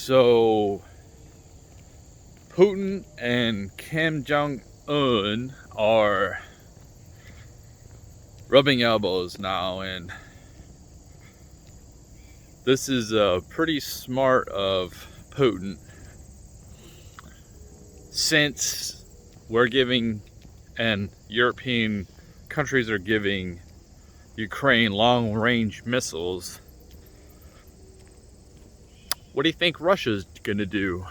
So Putin and Kim Jong-un are rubbing elbows now, and this is pretty smart of Putin, since we're giving and European countries are giving Ukraine long-range missiles. What do you think Russia's gonna do?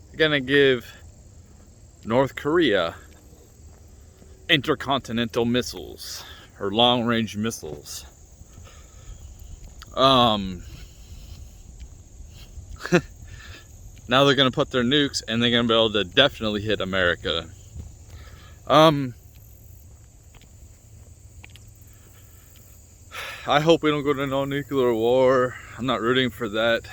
They're gonna give North Korea intercontinental missiles or long-range missiles. Now they're gonna put their nukes and they're gonna be able to definitely hit America. I hope we don't go to no nuclear war. I'm not rooting for that.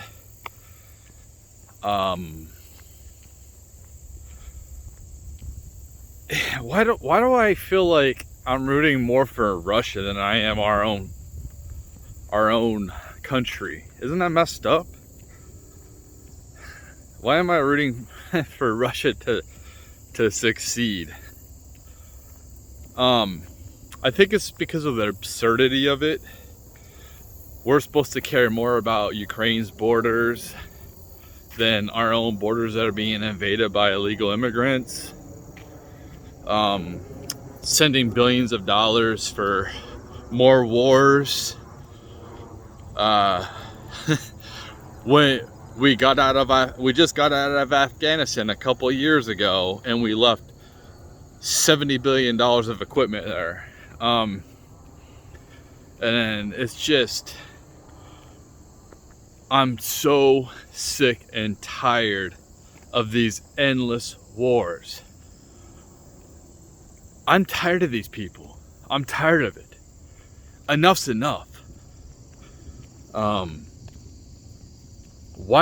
Why do I feel like I'm rooting more for Russia than I am our own country? Isn't that messed up? Why am I rooting for Russia to succeed? I think it's because of the absurdity of it. We're supposed to care more about Ukraine's borders than our own borders that are being invaded by illegal immigrants. Sending billions of dollars for more wars. When we just got out of Afghanistan a couple years ago, and we left $70 billion of equipment there. And it's just, I'm so sick and tired of these endless wars. I'm tired of these people. I'm tired of it. Enough's enough. Why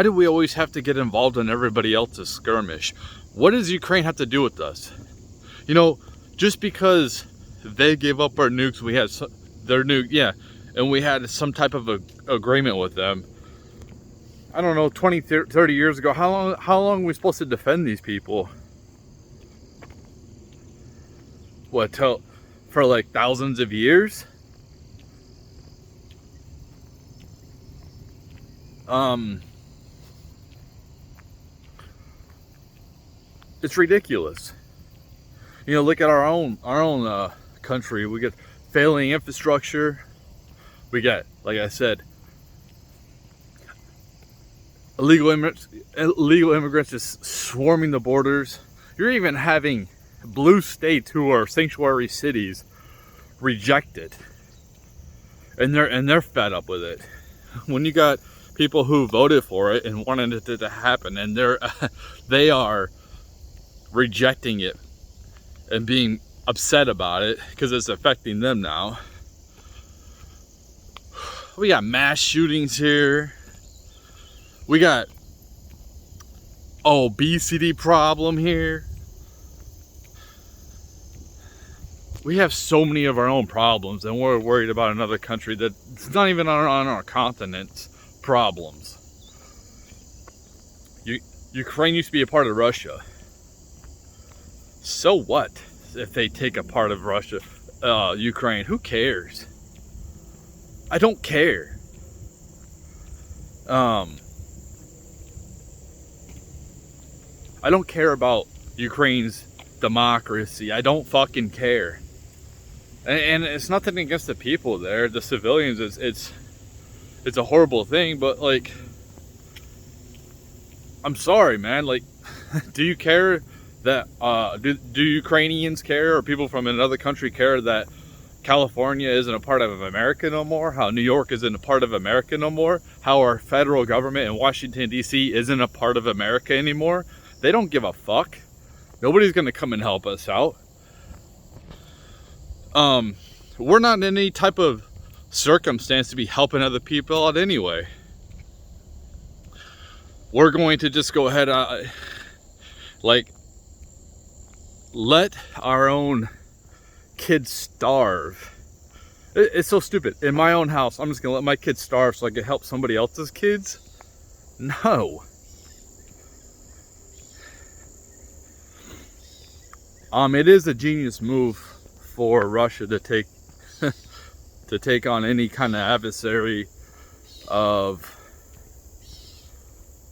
do we always have to get involved in everybody else's skirmish? What does Ukraine have to do with us? You know, just because they gave up our nukes, we had their nuke, yeah, and we had some type of agreement with them. I don't know, 20, 30 years ago. How long are we supposed to defend these people? What, for like thousands of years? It's ridiculous. You know, look at our own country. We get failing infrastructure. We got, like I said, illegal immigrants just swarming the borders. You're even having blue states who are sanctuary cities rejected, and they're fed up with it. When you got people who voted for it and wanted it to happen, and they are rejecting it and being upset about it because it's affecting them now. We got mass shootings here. We got obesity problem here. We have so many of our own problems, and we're worried about another country that's not even on our continent's problems. Ukraine used to be a part of Russia. So what if they take a part of Russia, Ukraine? Who cares? I don't care. I don't care about Ukraine's democracy. I don't fucking care. And it's nothing against the people there, the civilians. It's a horrible thing, but like, I'm sorry, man. Like, do you care that do Ukrainians care, or people from another country care that California isn't a part of America no more? How New York isn't a part of America no more? How our federal government in Washington, D.C. isn't a part of America anymore? They don't give a fuck. Nobody's gonna come and help us out. We're not in any type of circumstance to be helping other people out anyway. We're going to just go ahead, like, let our own kids starve. It's so stupid. In my own house, I'm just gonna let my kids starve so I can help somebody else's kids. No. It is a genius move for Russia to take to take on any kind of adversary of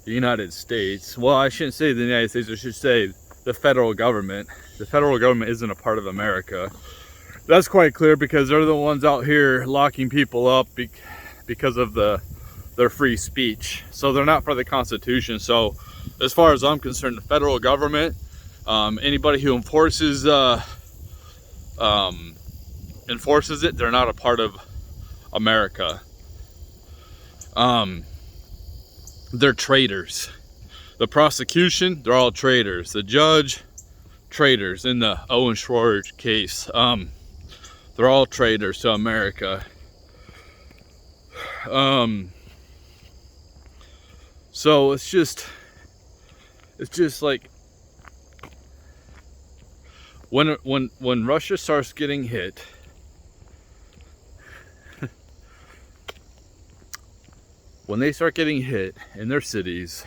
the United States. Well, I shouldn't say the United States, I should say the federal government. The federal government isn't a part of America. That's quite clear because they're the ones out here locking people up because of their free speech. So they're not for the Constitution. So as far as I'm concerned, the federal government, anybody who enforces it, they're not a part of America. They're traitors. The prosecution, they're all traitors. The judge, traitors in the Owen Schroyer case. They're all traitors to America. So it's just like when Russia starts getting hit, when they start getting hit in their cities,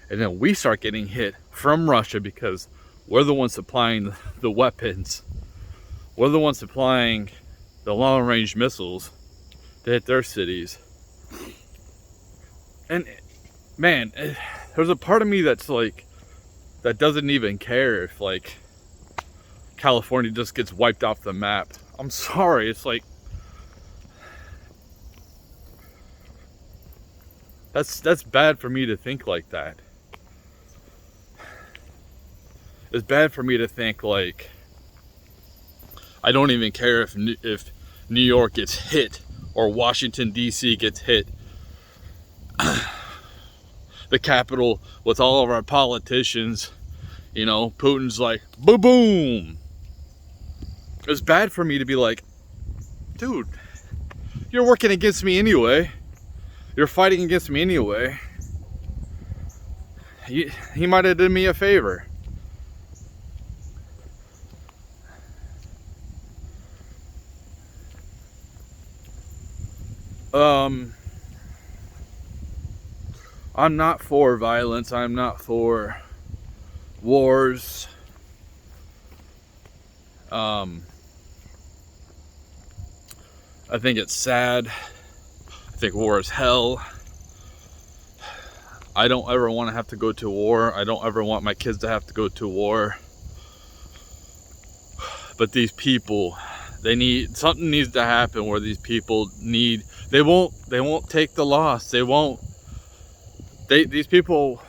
and then we start getting hit from Russia because we're the ones supplying the weapons, we're the ones supplying the long-range missiles to hit their cities. And man, there's a part of me that's like, that doesn't even care if like California just gets wiped off the map. I'm sorry, it's like, that's bad for me to think like that. It's bad for me to think like, I don't even care if New York gets hit or Washington D.C. gets hit. The capital with all of our politicians, you know, Putin's like, boom, boom. It's bad for me to be like, dude, you're working against me anyway. You're fighting against me anyway. He might have done me a favor. I'm not for violence. I'm not for wars. I think it's sad. I think war is hell. I don't ever want to have to go to war. I don't ever want my kids to have to go to war. But these people, something needs to happen where these people they won't take the loss. These people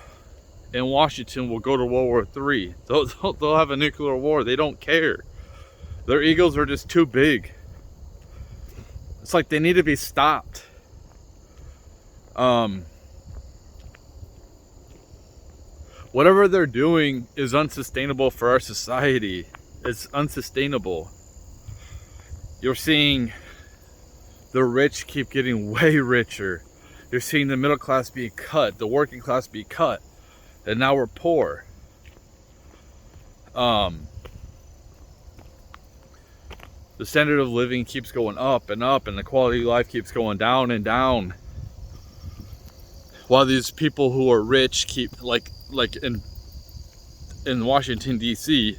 in Washington will go to World War III. They'll have a nuclear war. They don't care. Their egos are just too big. It's like they need to be stopped. Whatever they're doing is unsustainable for our society. It's unsustainable. You're seeing the rich keep getting way richer. You're seeing the middle class be cut, the working class be cut, and now we're poor. The standard of living keeps going up and up, and the quality of life keeps going down and down. While these people who are rich keep, like in Washington D.C.,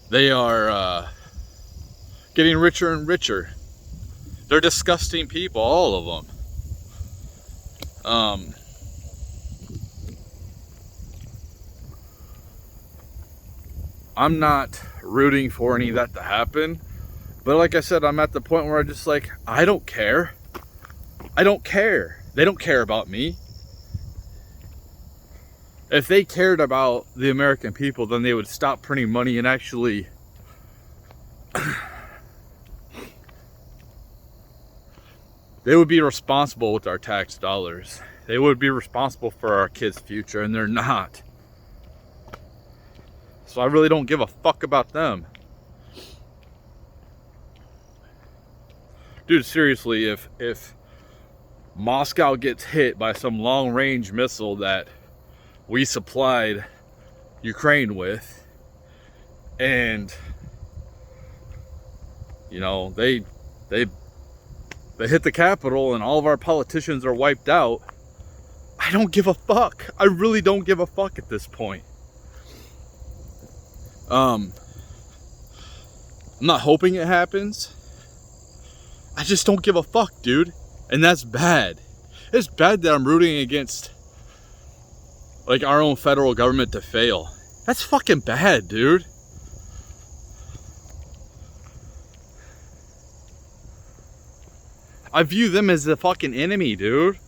they are getting richer and richer. They're disgusting people, all of them. I'm not rooting for any of that to happen, but like I said, I'm at the point where I'm just like, I don't care. I don't care. They don't care about me. If they cared about the American people, then they would stop printing money and actually they would be responsible with our tax dollars. They would be responsible for our kids' future, and they're not. So I really don't give a fuck about them. Dude, seriously, if Moscow gets hit by some long-range missile that we supplied Ukraine with, and you know, they They hit the Capitol and all of our politicians are wiped out. I don't give a fuck. I really don't give a fuck at this point. I'm not hoping it happens. I just don't give a fuck, dude. And that's bad. It's bad that I'm rooting against like our own federal government to fail. That's fucking bad, dude. I view them as the fucking enemy, dude.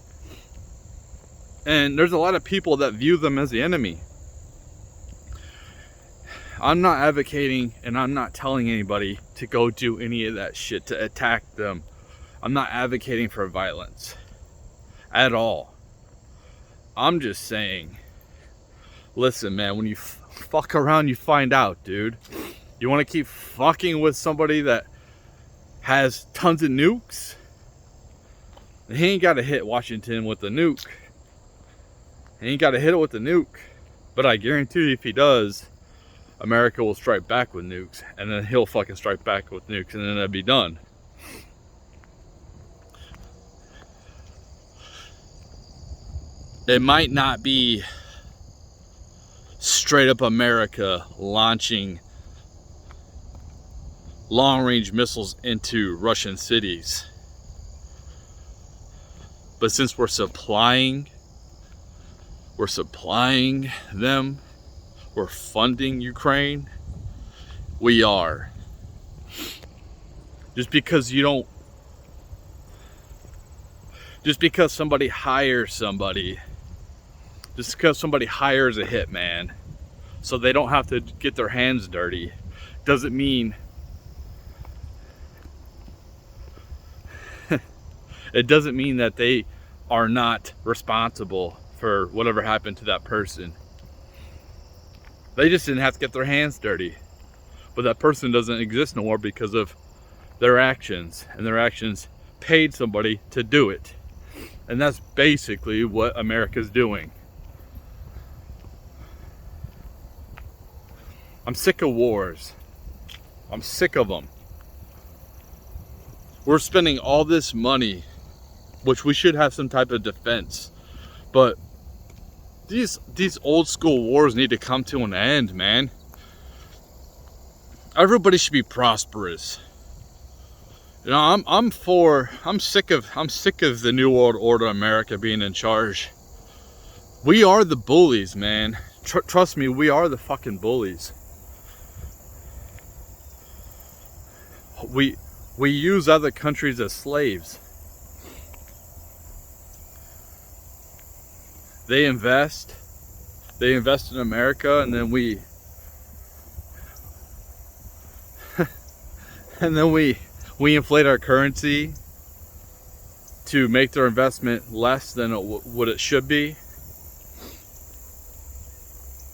And there's a lot of people that view them as the enemy. I'm not advocating and I'm not telling anybody to go do any of that shit, to attack them. I'm not advocating for violence at all. I'm just saying, listen, man, when you fuck around, you find out, dude. You want to keep fucking with somebody that has tons of nukes? He ain't got to hit Washington with the nuke. He ain't got to hit it with the nuke. But I guarantee you, if he does, America will strike back with nukes. And then he'll fucking strike back with nukes. And then it'll be done. It might not be straight up America launching long-range missiles into Russian cities. But since we're supplying them, we're funding Ukraine, we are. Just because somebody hires somebody, just because somebody hires a hitman so they don't have to get their hands dirty, doesn't mean it doesn't mean that they are not responsible for whatever happened to that person. They just didn't have to get their hands dirty. But that person doesn't exist no more because of their actions. And their actions paid somebody to do it. And that's basically what America's doing. I'm sick of wars. I'm sick of them. We're spending all this money, which we should have some type of defense. But these old school wars need to come to an end, man. Everybody should be prosperous. You know, I'm sick of the New World Order America being in charge. We are the bullies, man. Trust me, we are the fucking bullies. We use other countries as slaves. They invest in America, and then we inflate our currency to make their investment less than what it should be.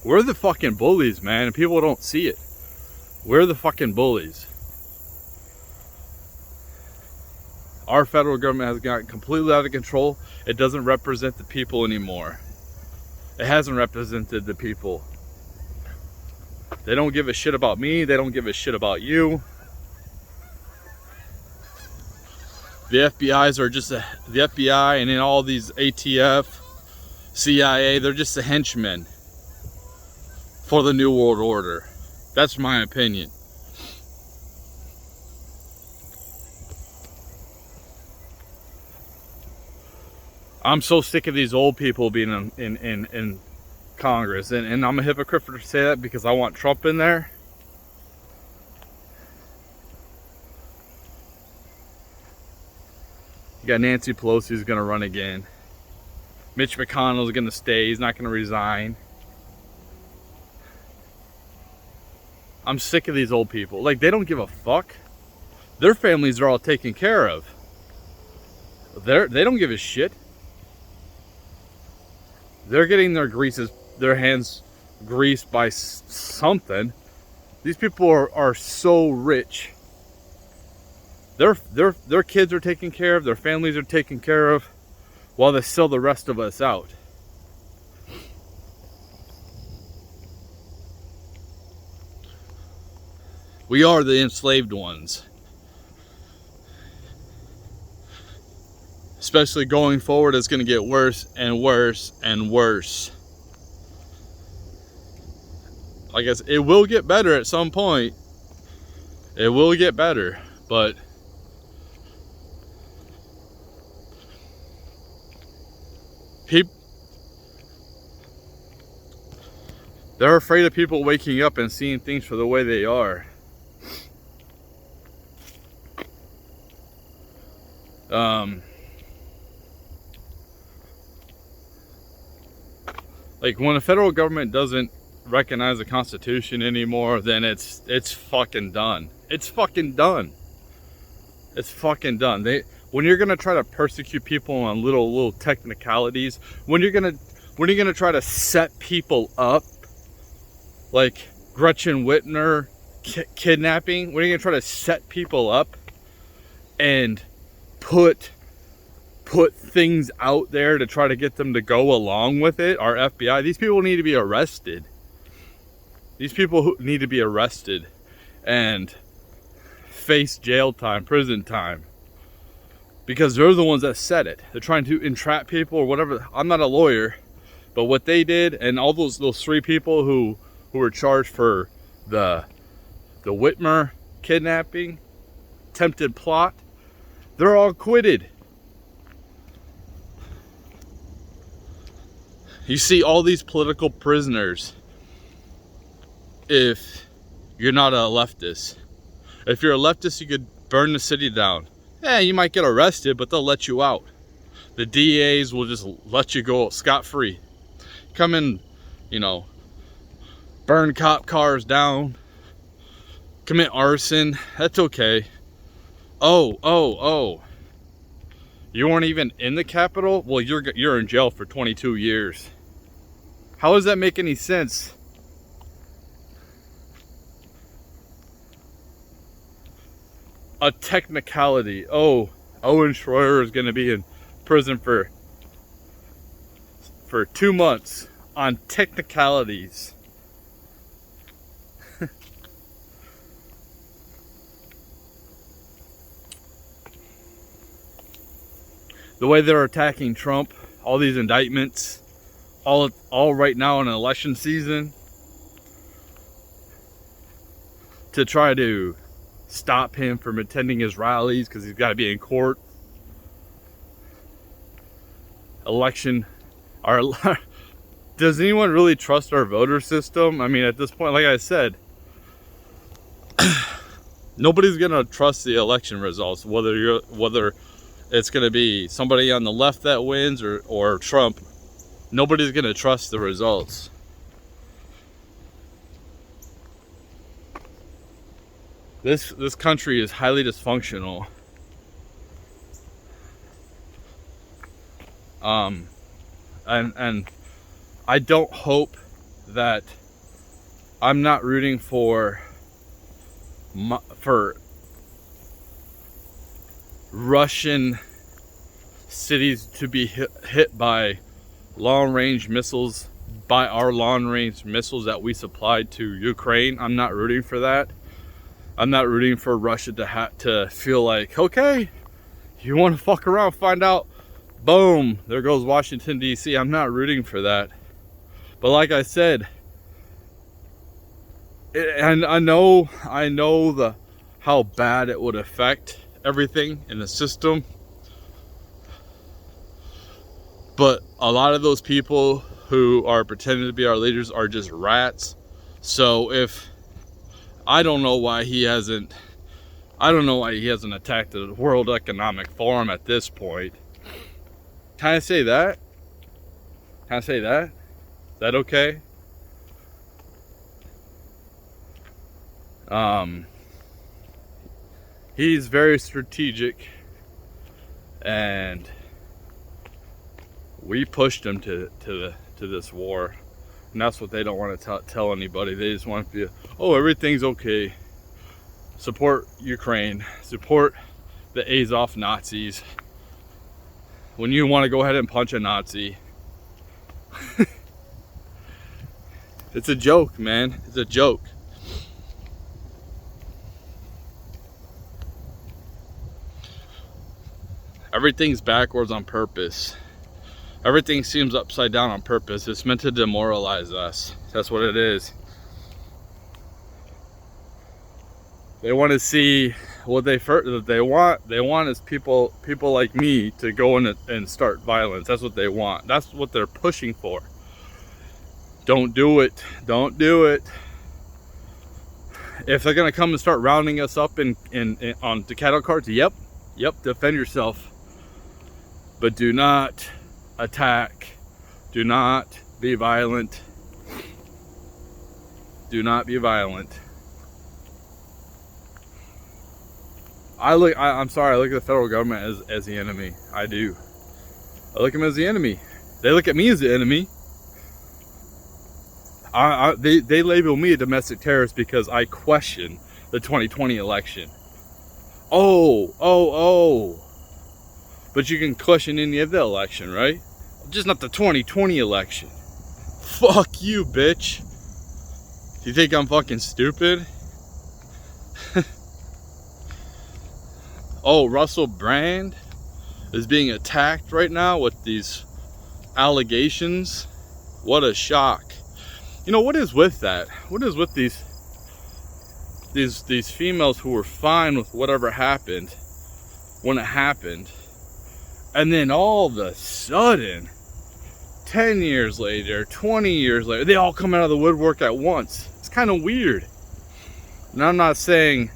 We're the fucking bullies, man, and people don't see it. We're the fucking bullies. Our federal government has gotten completely out of control. It doesn't represent the people anymore. It hasn't represented the people. They don't give a shit about me. They don't give a shit about you. The FBI and then all these ATF, CIA, they're just the henchmen for the New World Order. That's my opinion. I'm so sick of these old people being in Congress, and I'm a hypocrite to say that because I want Trump in there. You got Nancy Pelosi who's gonna run again. Mitch McConnell's gonna stay. He's not gonna resign. I'm sick of these old people. Like, they don't give a fuck. Their families are all taken care of. They don't give a shit. They're getting their hands greased by something. These people are so rich. Their kids are taken care of, their families are taken care of, while they sell the rest of us out. We are the enslaved ones. especially going forward, it's going to get worse and worse and worse. I guess it will get better at some point. It will get better, but they're afraid of people waking up and seeing things for the way they are. Like when the federal government doesn't recognize the Constitution anymore, then it's fucking done. It's fucking done. It's fucking done. When you're gonna try to persecute people on little technicalities, when you're gonna try to set people up, like Gretchen Whitmer kidnapping, when you're gonna try to set people up and put things out there to try to get them to go along with it, our FBI, these people need to be arrested. These people who need to be arrested and face jail time, prison time, because they're the ones that said it. They're trying to entrap people or whatever. I'm not a lawyer, but what they did, and all those 3 people who were charged for the Whitmer kidnapping, attempted plot, they're all acquitted. You see all these political prisoners. If you're not a leftist, if you're a leftist, you could burn the city down. Yeah, you might get arrested, but they'll let you out. The DAs will just let you go scot-free. Come in, burn cop cars down, commit arson. That's okay. Oh. You weren't even in the Capitol? Well, you're in jail for 22 years. How does that make any sense? A technicality. Oh, Owen Schroyer is going to be in prison for 2 months on technicalities. The way they're attacking Trump, all these indictments, all right now in an election season, to try to stop him from attending his rallies because he's got to be in court. Does anyone really trust our voter system? I mean, at this point, like I said, nobody's gonna trust the election results, whether it's gonna be somebody on the left that wins or Trump. Nobody's gonna trust the results. This country is highly dysfunctional. And I don't hope that I'm not rooting for Russian cities to be hit by long-range missiles, by our long-range missiles that we supplied to Ukraine. I'm not rooting for that. I'm not rooting for Russia to feel like, okay, you want to fuck around, find out, boom, there goes Washington, D.C. I'm not rooting for that. But like I said, and I know how bad it would affect everything in the system. But a lot of those people who are pretending to be our leaders are just rats. So I don't know why he hasn't attacked the World Economic Forum at this point. Can I say that? Is that okay? He's very strategic, and we pushed him to this war, and that's what they don't want to tell anybody. They just want to be, oh, everything's okay. Support Ukraine. Support the Azov Nazis. When you want to go ahead and punch a Nazi. It's a joke, man. It's a joke. Everything's backwards on purpose. Everything seems upside down on purpose. It's meant to demoralize us. That's what it is. They want to see what they want. They want is people like me to go in and start violence. That's what they want. That's what they're pushing for. Don't do it. Don't do it. If they're gonna come and start rounding us up on the cattle carts, yep, defend yourself. But do not attack. Do not be violent. Do not be violent. I'm sorry, I look at the federal government as the enemy. I do. I look at them as the enemy. They look at me as the enemy. They label me a domestic terrorist because I question the 2020 election. Oh. But you can question any of the election, right? Just not the 2020 election. Fuck you, bitch. Do you think I'm fucking stupid? Oh, Russell Brand is being attacked right now with these allegations. What a shock. You know, what is with that? What is with these females who were fine with whatever happened when it happened, and then all of a sudden 10 years later, 20 years later, they all come out of the woodwork at once? It's kind of weird. And I'm not saying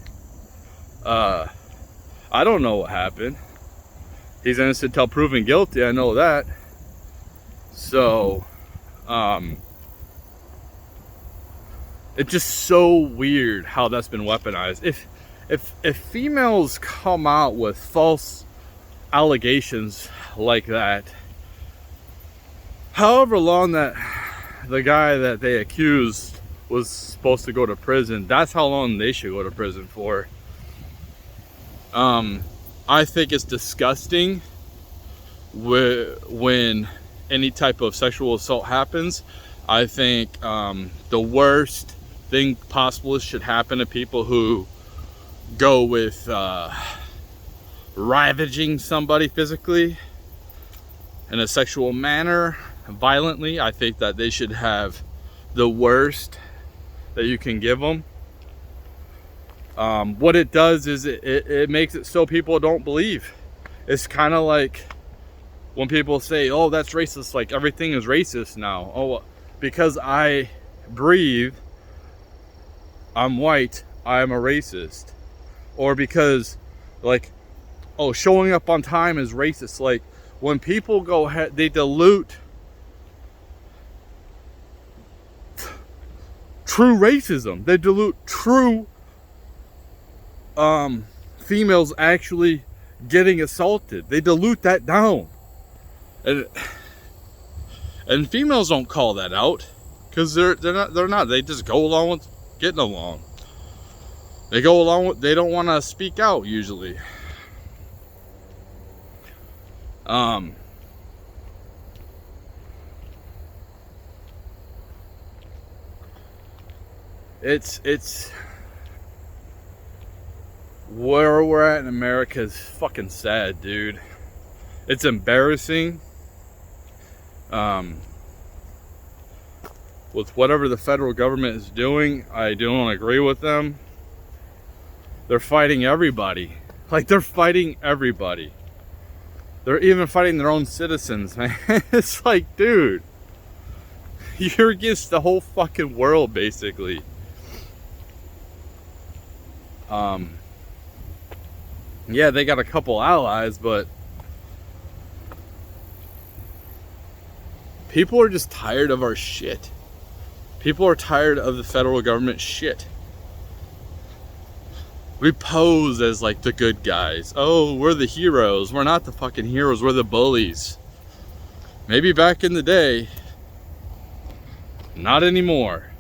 I don't know what happened. He's innocent till proven guilty, I know that. So it's just so weird how that's been weaponized. If females come out with false allegations like that, however long that the guy that they accused was supposed to go to prison, that's how long they should go to prison for. I think it's disgusting when any type of sexual assault happens. I think the worst thing possible should happen to people who go with ravaging somebody physically in a sexual manner, violently. I think that they should have the worst that you can give them. What it does is it makes it so people don't believe. It's kind of like when people say, oh, that's racist, like everything is racist now. Oh, because I breathe, I'm white, I'm a racist. Or because, like, oh, showing up on time is racist. Like, when people go ahead, they dilute true racism. They dilute true females actually getting assaulted. They dilute that down. And females don't call that out because they're not. They just go along with getting along. They go along with, they don't want to speak out usually. It's where we're at in America is fucking sad, dude. It's embarrassing. With whatever the federal government is doing, I don't agree with them. They're fighting everybody. Like, they're fighting everybody. They're even fighting their own citizens, man. It's like, dude, you're against the whole fucking world, basically. Yeah, they got a couple allies, but people are just tired of our shit. People are tired of the federal government shit. We pose as like the good guys. Oh, we're the heroes. We're not the fucking heroes. We're the bullies. Maybe back in the day. Not anymore.